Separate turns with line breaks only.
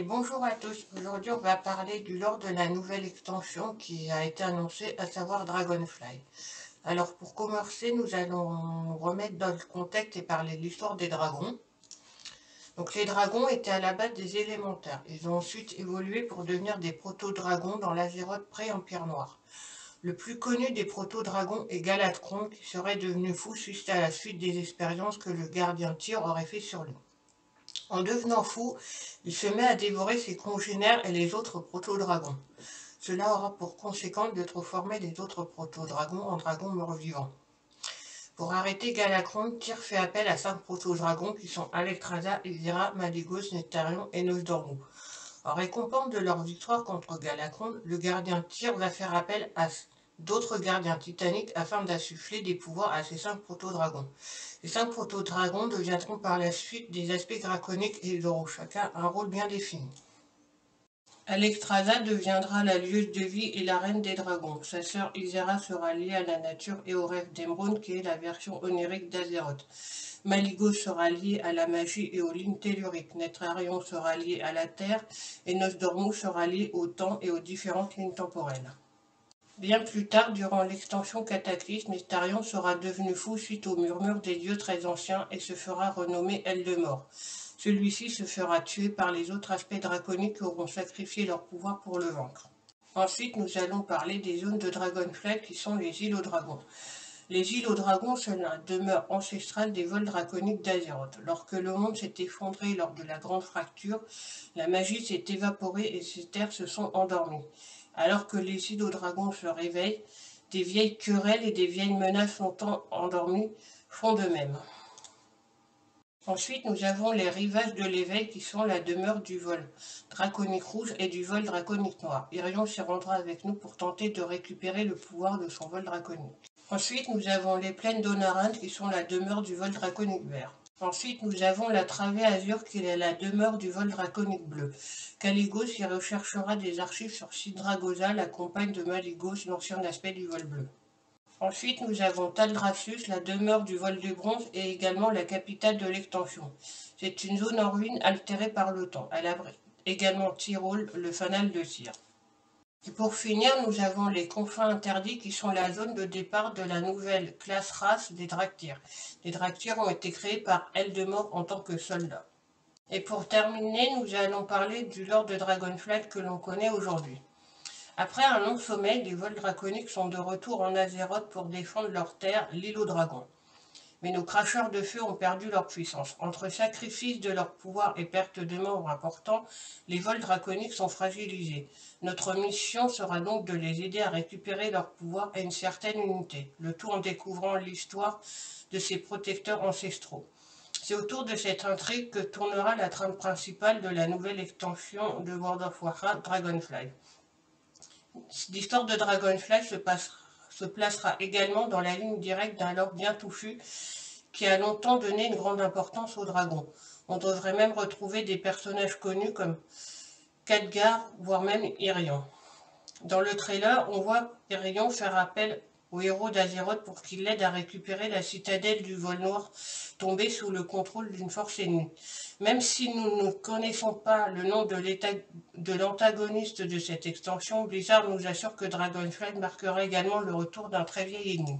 Bonjour à tous. Aujourd'hui, on va parler du lore de la nouvelle extension qui a été annoncée, à savoir Dragonfly. Alors, pour commencer, nous allons nous remettre dans le contexte et parler de l'histoire des dragons. Donc, les dragons étaient à la base des élémentaires. Ils ont ensuite évolué pour devenir des proto-dragons dans l'Azeroth pré-Empire Noir. Le plus connu des proto-dragons est Galakrond, qui serait devenu fou suite à la suite des expériences que le gardien Tyr aurait fait sur lui. En devenant fou, il se met à dévorer ses congénères et les autres proto-dragons. Cela aura pour conséquence de transformer les autres proto-dragons en dragons morts-vivants. Pour arrêter Galakrond, Tyr fait appel à 5 proto-dragons qui sont Alexstrasza, Ysera, Malygos, Nectarion et Nosdormu. En récompense de leur victoire contre Galakrond, le gardien Tyr va faire appel à d'autres gardiens titaniques afin d'insuffler des pouvoirs à ces 5 proto-dragons. Ces 5 proto-dragons deviendront par la suite des aspects draconiques et ils auront chacun un rôle bien défini. Alexstrasza deviendra la lieuse de vie et la reine des dragons. Sa sœur Ysera sera liée à la nature et au rêve d'Emerald, qui est la version onirique d'Azeroth. Malygos sera lié à la magie et aux lignes telluriques. Nectarion sera lié à la terre et Nosdormu sera lié au temps et aux différentes lignes temporelles. Bien plus tard, durant l'extension Cataclysme, Nectarion sera devenu fou suite au murmure des dieux très anciens et se fera renommer Eldemort. Celui-ci se fera tuer par les autres aspects draconiques qui auront sacrifié leur pouvoir pour le vaincre. Ensuite, nous allons parler des zones de Dragonflight qui sont les îles aux dragons. Les îles aux dragons sont la demeure ancestrale des vols draconiques d'Azeroth. Lorsque le monde s'est effondré lors de la grande fracture, la magie s'est évaporée et ces terres se sont endormies. Alors que les îles aux dragons se réveillent, des vieilles querelles et des vieilles menaces longtemps endormies font de même. Ensuite, nous avons les rivages de l'éveil qui sont la demeure du vol draconique rouge et du vol draconique noir. Irion s'y rendra avec nous pour tenter de récupérer le pouvoir de son vol draconique. Ensuite, nous avons les plaines d'Onarand qui sont la demeure du vol draconique vert. Ensuite, nous avons la travée azur qui est la demeure du vol draconique bleu. Kalecgos y recherchera des archives sur Sindragosa, la compagne de Malygos, l'ancien aspect du vol bleu. Ensuite, nous avons Taldrassus, la demeure du vol du bronze et également la capitale de l'extension. C'est une zone en ruine altérée par le temps. Elle abrite également Tyrol, le fanal de Tyr. Et pour finir, nous avons les confins interdits qui sont la zone de départ de la nouvelle classe race des Draktyr. Les Draktyr ont été créés par Eldemort en tant que soldats. Et pour terminer, nous allons parler du lore de Dragonflight que l'on connaît aujourd'hui. Après un long sommeil, les vols draconiques sont de retour en Azeroth pour défendre leur terre, l'île aux dragons. Mais nos cracheurs de feu ont perdu leur puissance. Entre sacrifice de leur pouvoir et perte de membres importants, les vols draconiques sont fragilisés. Notre mission sera donc de les aider à récupérer leur pouvoir et une certaine unité, le tout en découvrant l'histoire de ces protecteurs ancestraux. C'est autour de cette intrigue que tournera la trame principale de la nouvelle extension de World of Warcraft, Dragonfly. L'histoire de Dragonfly se placera également dans la ligne directe d'un lore bien touffu qui a longtemps donné une grande importance aux dragons. On devrait même retrouver des personnages connus comme Khadgar, voire même Irion. Dans le trailer, on voit Irion faire appel au héros d'Azeroth pour qu'il l'aide à récupérer la citadelle du vol noir tombée sous le contrôle d'une force ennemie. Même si nous ne connaissons pas le nom de l'antagoniste de cette extension, Blizzard nous assure que Dragonflight marquera également le retour d'un très vieil ennemi.